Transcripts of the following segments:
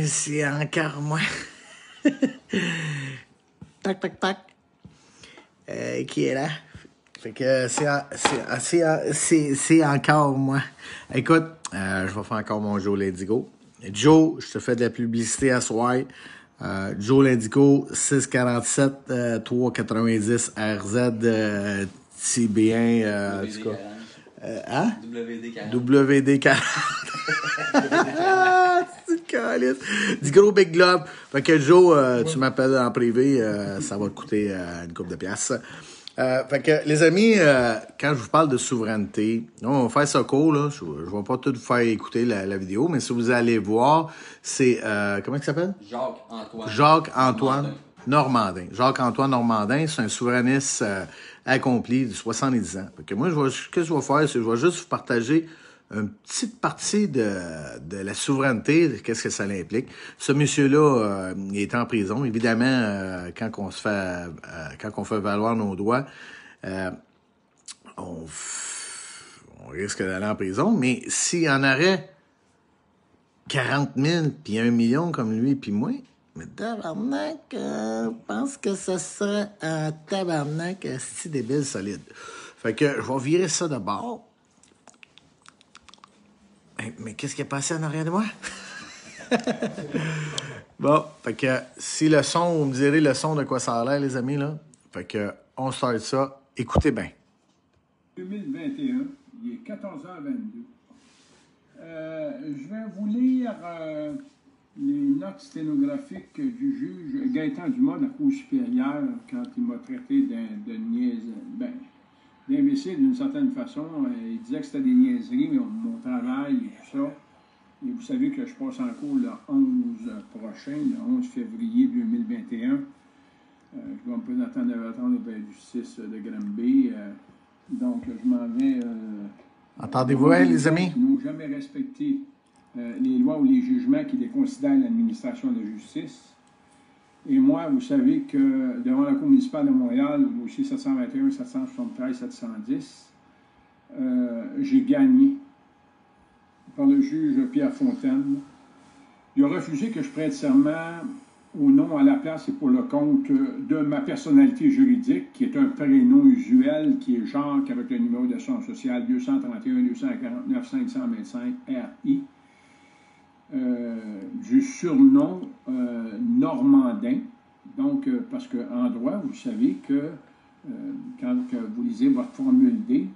C'est encore moi. Tac, tac, tac. Qui est là? Fait que c'est encore moi. Écoute, je vais faire encore mon Joe L'Indigo. Joe, je te fais de la publicité à soir. Joe L'Indigo, 647 390 RZ TB1 en tout cas. Hein? WD40. C'est calice. Du gros big globe. Fait que Joe, tu m'appelles en privé, ça va te coûter une couple de piastres. Fait que, les amis, quand je vous parle de souveraineté, on va faire ça court, là. Je vais pas tout vous faire écouter la vidéo, mais si vous allez voir, c'est, comment il s'appelle? Jacques-Antoine Normandin. Jacques-Antoine Normandin, c'est un souverainiste accompli de 70 ans. Fait que moi, qu'est-ce que je vais faire? C'est que je vais juste vous partager une petite partie de la souveraineté, qu'est-ce que ça implique. Ce monsieur-là, il est en prison. Évidemment, quand on fait valoir nos droits, on risque d'aller en prison. Mais s'il y en aurait 40 000 puis 1 million comme lui puis moi, mais tabarnak, je pense que ça serait un tabarnak si débile solide. Fait que je vais virer ça de bord. Mais qu'est-ce qui est passé en arrière de moi? Bon, fait que si le son, vous me direz le son de quoi ça a l'air, les amis, là. Fait que on start ça. Écoutez bien. 2021, il est 14h22. Je vais vous lire les notes sténographiques du juge Gaëtan Dumas de la Cour supérieure quand il m'a traité d'imbécile d'une certaine façon. Il disait que c'était des niaiseries, mais mon travail et tout ça. Et vous savez que je passe en cours le 11 prochain, le 11 février 2021. Je vais me présenter en 9h30 au palais de justice de Granby. Donc, je m'en vais... Entendez-vous, les amis? Qui n'ont jamais respecté les lois ou les jugements qui déconsidèrent l'administration de la justice. Et moi, vous savez que devant la Cour municipale de Montréal, au dossier 721, 773, 710, j'ai gagné par le juge Pierre Fontaine. Il a refusé que je prête serment au nom, à la place et pour le compte de ma personnalité juridique, qui est un prénom usuel, qui est Jacques avec le numéro d'assurance sociale 231 249 525 RI, du surnom Normandin. Donc, parce qu'en droit, vous savez que quand vous lisez votre formule D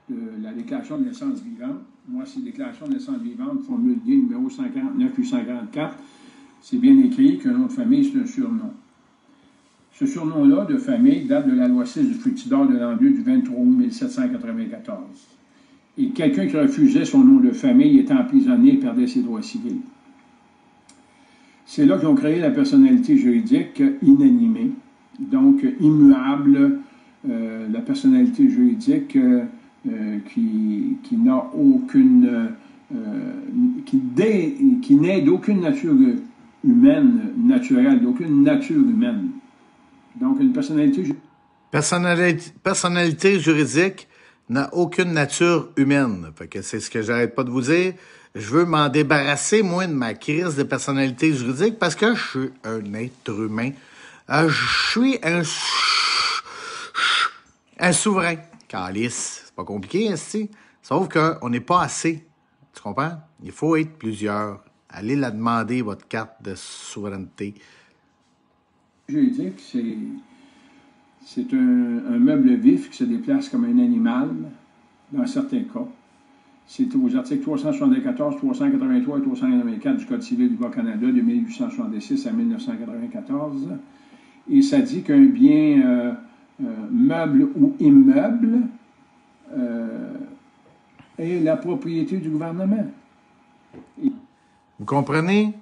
de la déclaration de naissance vivante, moi, c'est déclaration de naissance vivante, formule D, numéro 149 844, c'est bien écrit qu'un nom de famille, c'est un surnom. Ce surnom-là de famille date de la loi 6 du Fructidor de l'an 2 du 23 août 1794. Et quelqu'un qui refusait son nom de famille était emprisonné et perdait ses droits civils. C'est là qu'ils ont créé la personnalité juridique inanimée, donc immuable, la personnalité juridique qui n'a aucune... qui n'est d'aucune nature humaine, naturelle, d'aucune nature humaine. Donc, une personnalité... Personnalité juridique n'a aucune nature humaine. Fait que c'est ce que j'arrête pas de vous dire. Je veux m'en débarrasser, moi, de ma crise de personnalité juridique parce que je suis un être humain. Je suis un souverain. Calice. C'est pas compliqué, hein, sauf qu'on n'est pas assez. Tu comprends? Il faut être plusieurs. Allez la demander, votre carte de souveraineté. Juridique, c'est un meuble vif qui se déplace comme un animal, dans certains cas. C'est aux articles 374, 383 et 384 du Code civil du Bas-Canada de 1866 à 1994. Et ça dit qu'un bien meuble ou immeuble est la propriété du gouvernement. Vous comprenez?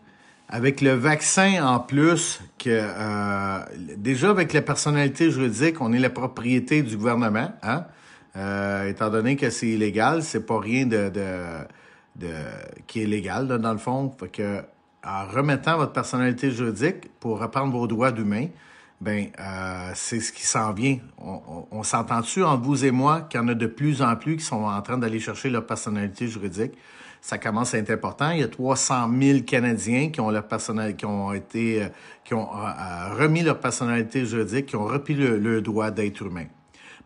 Avec le vaccin en plus, que déjà avec la personnalité juridique, on est la propriété du gouvernement, hein? Étant donné que c'est illégal, c'est pas rien qui est légal, là, dans le fond. Fait que, en remettant votre personnalité juridique pour reprendre vos droits d'humain, c'est ce qui s'en vient. On s'entend-tu entre vous et moi qu'il y en a de plus en plus qui sont en train d'aller chercher leur personnalité juridique? ça commence à être important. Il y a 300 000 Canadiens qui ont remis leur personnalité juridique, qui ont repris le droit d'être humain.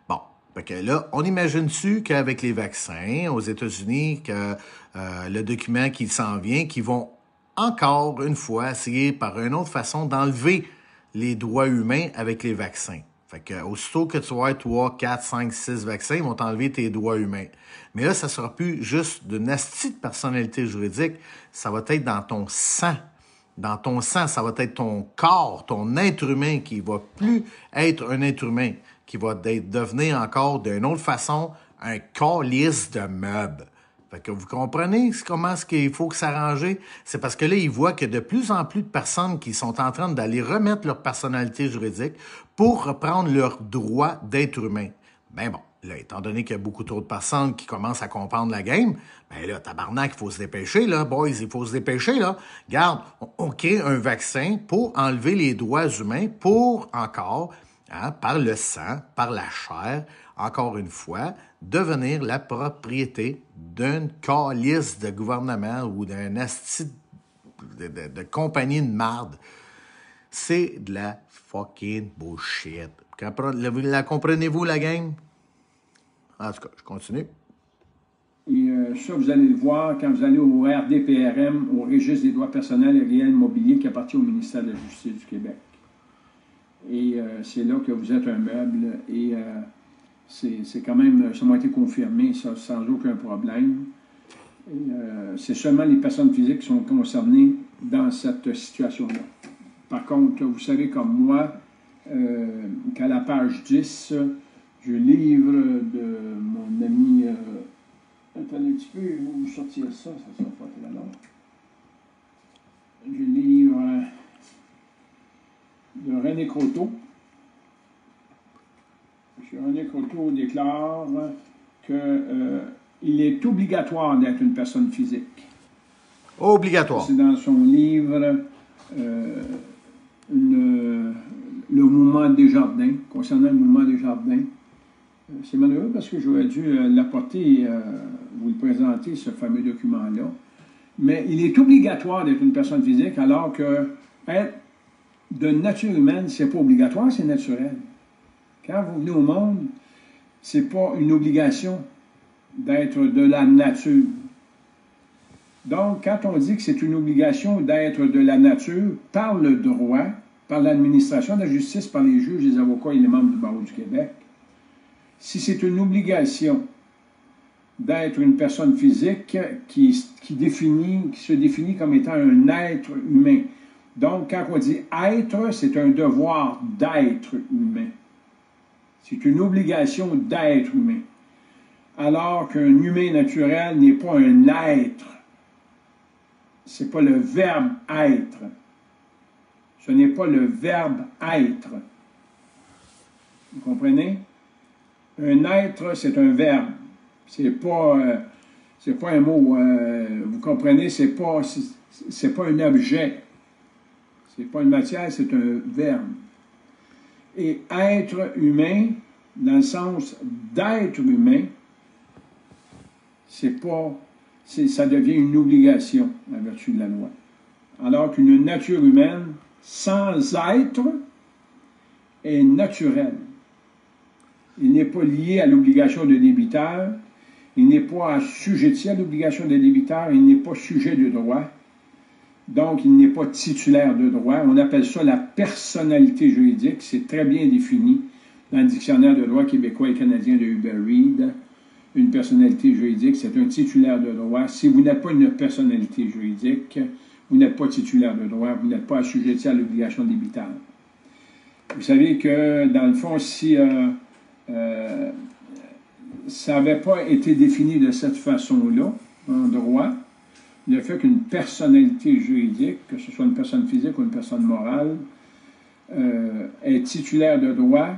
Bon, fait que là, on imagine-tu qu'avec les vaccins aux États-Unis, que le document qui s'en vient, qu'ils vont encore une fois essayer par une autre façon d'enlever les droits humains avec les vaccins. Fait que, aussitôt que tu vas avoir 3, 4, 5, 6 vaccins, ils vont t'enlever tes droits humains. Mais là, ça sera plus juste d'une asti de personnalité juridique, ça va être dans ton sang. Dans ton sang, ça va être ton corps, ton être humain qui va plus être un être humain, qui va devenir encore d'une autre façon un calice de meubles. Fait que vous comprenez comment est-ce qu'il faut que s'arranger? C'est parce que là, ils voient que de plus en plus de personnes qui sont en train d'aller remettre leur personnalité juridique pour reprendre leur droit d'être humain. Ben bon, là, étant donné qu'il y a beaucoup trop de personnes qui commencent à comprendre la game, ben là, tabarnak, il faut se dépêcher, là, boys, il faut se dépêcher, là. Regarde, on crée un vaccin pour enlever les droits humains pour encore, par le sang, par la chair, encore une fois, devenir la propriété d'une calice de gouvernement ou d'un asti de compagnie de marde. C'est de la fucking bullshit. La comprenez-vous, la game? En tout cas, je continue. Et ça, vous allez le voir quand vous allez au RDPRM, au Registre des droits personnels et réels mobiliers qui appartient au ministère de la Justice du Québec. Et c'est là que vous êtes un meuble et c'est quand même, ça m'a été confirmé, ça, sans aucun problème. C'est seulement les personnes physiques qui sont concernées dans cette situation-là. Par contre, vous savez comme moi, qu'à la page 10 du livre de mon ami... attendez un petit peu, je vais vous sortir ça sera pas très long. Du livre de René Croteau. M. René Croteau déclare qu'il est obligatoire d'être une personne physique. Obligatoire. C'est dans son livre le mouvement des jardins, concernant le mouvement des jardins. C'est malheureux parce que j'aurais dû l'apporter, vous le présenter, ce fameux document-là. Mais il est obligatoire d'être une personne physique, alors que être de nature humaine, c'est pas obligatoire, c'est naturel. Quand vous venez au monde, c'est pas une obligation d'être de la nature. Donc, quand on dit que c'est une obligation d'être de la nature par le droit, par l'administration de la justice, par les juges, les avocats et les membres du barreau du Québec, si c'est une obligation d'être une personne physique qui se définit comme étant un être humain. Donc, quand on dit être, c'est un devoir d'être humain. C'est une obligation d'être humain. Alors qu'un humain naturel n'est pas un être. C'est pas le verbe être. Ce n'est pas le verbe être. Vous comprenez? Un être, c'est un verbe. C'est pas un mot. Vous comprenez? C'est pas un objet. C'est pas une matière, c'est un verbe. Et être humain, dans le sens d'être humain, ça devient une obligation en vertu de la loi. Alors qu'une nature humaine, sans être, est naturelle. Il n'est pas lié à l'obligation de débiteur, il n'est pas assujetti à l'obligation de débiteur, il n'est pas sujet de droit, donc il n'est pas titulaire de droit. On appelle ça la personnalité juridique, c'est très bien défini dans le dictionnaire de droit québécois et canadien de Hubert Reid. Une personnalité juridique, c'est un titulaire de droit. Si vous n'êtes pas une personnalité juridique, vous n'êtes pas titulaire de droit, vous n'êtes pas assujetti à l'obligation débiteur. Vous savez que, dans le fond, si ça n'avait pas été défini de cette façon-là, en droit, le fait qu'une personnalité juridique, que ce soit une personne physique ou une personne morale, est titulaire de droit,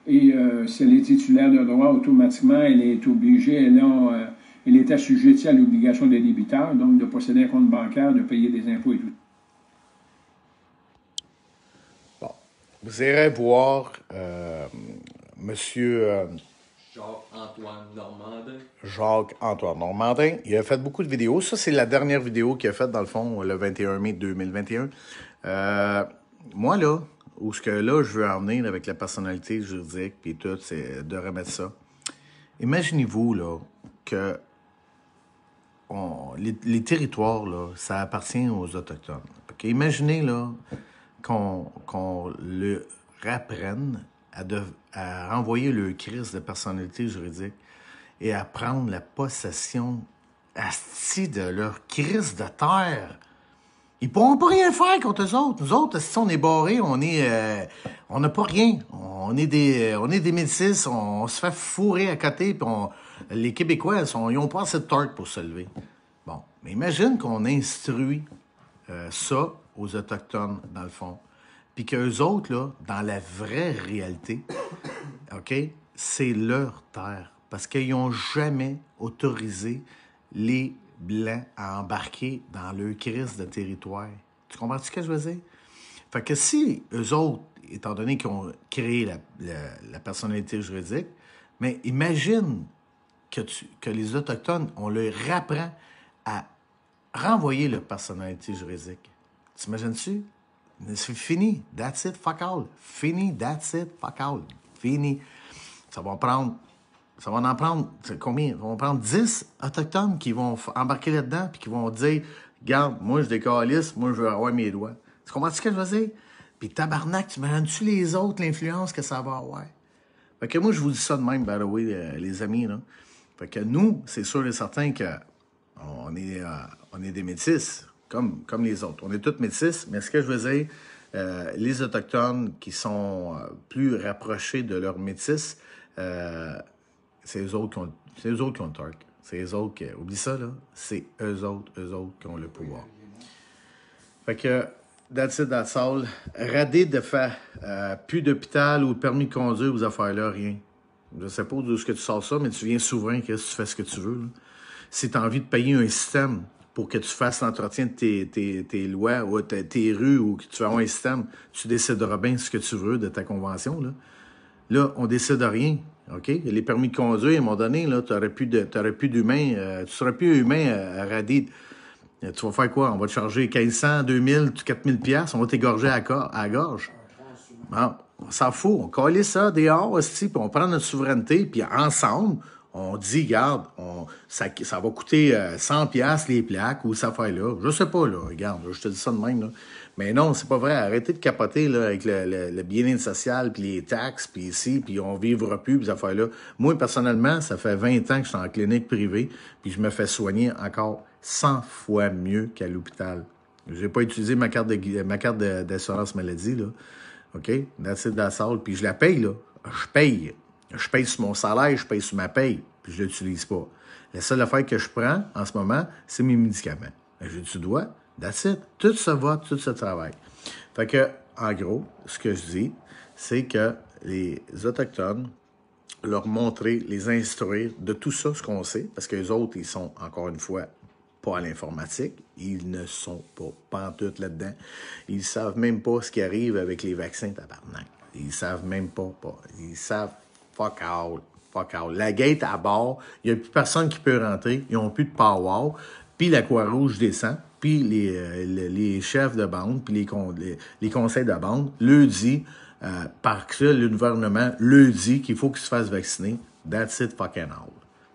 et si elle est titulaire de droit, automatiquement, elle est obligée, elle est assujettie à l'obligation des débiteurs, donc de posséder un compte bancaire, de payer des impôts et tout. Bon. Vous irez voir Monsieur Jacques-Antoine Normandin. Jacques-Antoine Normandin. Il a fait beaucoup de vidéos. Ça, c'est la dernière vidéo qu'il a faite, dans le fond, le 21 mai 2021. Moi, là, où ce que là, je veux emmener là, avec la personnalité juridique puis tout, c'est de remettre ça. Imaginez-vous, là, que les territoires, là, ça appartient aux Autochtones. Okay? Imaginez, là, qu'on le rapprenne à renvoyer le crise de personnalité juridique et à prendre la possession asti de leur crise de terre. Ils pourront pas rien faire contre eux autres. Nous autres, si on est barrés, on n'a pas rien. On est des métis, on se fait fourrer à côté, puis les Québécois, ils ont pas assez de torque pour se lever. Bon, mais imagine qu'on instruit ça aux Autochtones, dans le fond. Puis qu'eux autres, là, dans la vraie réalité, OK, c'est leur terre. Parce qu'ils n'ont jamais autorisé les Blancs à embarquer dans leur crise de territoire. Tu comprends ce que je veux dire? Fait que si eux autres, étant donné qu'ils ont créé la personnalité juridique, mais imagine que les Autochtones, on leur apprend à renvoyer leur personnalité juridique. T'imagines-tu? C'est fini. That's it, fuck all. Fini, that's it, fuck all. Fini. Ça va en prendre combien? Ça va en prendre 10 Autochtones qui vont embarquer là-dedans puis qui vont dire, regarde, moi, je décalisse, moi, je veux avoir mes droits. Tu comprends ce que je veux dire? Puis tabarnak, tu imagines-tu les autres, l'influence que ça va avoir? Fait que moi, je vous dis ça de même, by the way, les amis, là. Fait que nous, c'est sûr et certain que on est des métis, comme les autres. On est tous métis, mais ce que je veux dire, les Autochtones qui sont plus rapprochés de leurs métis, c'est eux autres qui ont le torque. C'est eux autres qui... Oublie ça, là. C'est eux autres qui ont le pouvoir. Fait que, that's it, that's all. Radé de faire plus d'hôpital ou de permis de conduire aux affaires-là, rien. Je sais pas d'où est-ce que tu sors ça, mais tu viens souverain que tu fais ce que tu veux, là. Si tu as envie de payer un système pour que tu fasses l'entretien de tes lois ou tes rues ou que tu vas avoir un système, tu décideras bien ce que tu veux de ta convention, là. Là, on décide de rien, OK? Les permis de conduire, à un moment donné, là, tu n'aurais plus d'humain, tu serais plus humain à rader. Tu vas faire quoi? On va te charger 1500, 2000, 4000 piastres, on va t'égorger à la gorge. Bon, on s'en fout, on calisse ça dehors aussi, puis on prend notre souveraineté, puis ensemble, on dit, regarde, ça va coûter 100 piastres les plaques ou ça fait là. Je sais pas, là, regarde, je te dis ça de même, là. Mais non, c'est pas vrai. Arrêtez de capoter là, avec le bien-être social, puis les taxes, puis ici, puis on vivra plus, puis ces affaires-là. Moi, personnellement, ça fait 20 ans que je suis en clinique privée, puis je me fais soigner encore 100 fois mieux qu'à l'hôpital. J'ai pas utilisé ma carte d'assurance maladie, là. OK? That's it, that's all. Puis je la paye, là. Je paye. Je paye sur mon salaire, je paye sur ma paye, puis je l'utilise pas. La seule affaire que je prends, en ce moment, c'est mes médicaments. J'ai-tu dois? That's it. Tout se va, tout se travaille. Fait que, en gros, ce que je dis, c'est que les Autochtones, leur montrer, les instruire de tout ça, ce qu'on sait, parce que les autres, ils sont, encore une fois, pas à l'informatique. Ils ne sont pas pantoute là-dedans. Ils savent même pas ce qui arrive avec les vaccins, tabarnak. Ils savent même pas. Ils savent fuck out. La gate à bord, il n'y a plus personne qui peut rentrer. Ils n'ont plus de power. Puis la Croix-Rouge descend. Puis les chefs de bande, puis les conseils de bande, le dit, parce que le gouvernement le dit qu'il faut qu'ils se fassent vacciner. That's it fucking all.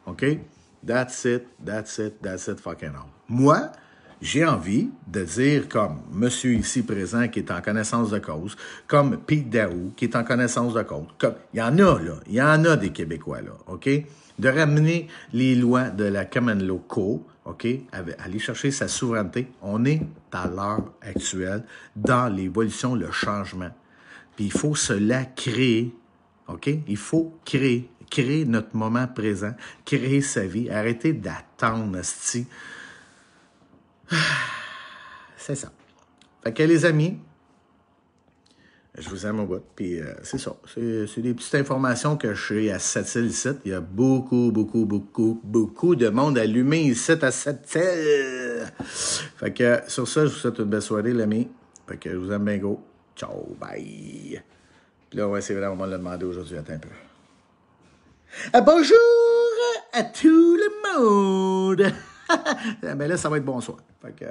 OK? That's it fucking all. Moi, j'ai envie de dire comme monsieur ici présent qui est en connaissance de cause, comme Pete Daou qui est en connaissance de cause, comme il y en a là, il y en a des Québécois là, OK? De ramener les lois de la Common Law Co, OK? Aller chercher sa souveraineté. On est à l'heure actuelle dans l'évolution, le changement. Puis il faut se la créer, OK? Il faut créer notre moment présent, créer sa vie, arrêter d'attendre, asti. C'est ça. Fait que les amis, je vous aime au bout. Puis c'est ça. C'est des petites informations que je suis à Sept-Îles ici. Il y a beaucoup de monde allumé ici à Sept-Îles. Fait que sur ça, je vous souhaite une belle soirée, l'ami. Fait que je vous aime bien gros. Ciao, bye. Puis là, ouais, c'est vraiment le demander aujourd'hui. Attends un peu. Bonjour à tout le monde. Ben là, ça va être bonsoir. Fait que,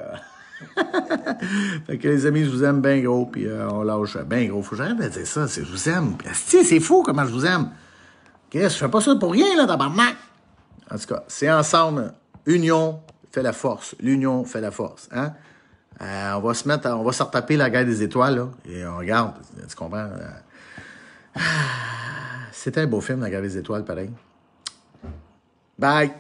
fait que les amis, je vous aime bien gros, puis on lâche bien gros. Faut que j'arrête de dire ça, je vous aime. C'est fou comment je vous aime. Chris, je fais pas ça pour rien, là, tabarnak. En tout cas, c'est ensemble. Union fait la force. L'union fait la force. Hein? On va se retaper la guerre des étoiles, là, et on regarde. Tu comprends? C'était un beau film, la guerre des étoiles, pareil. Bye!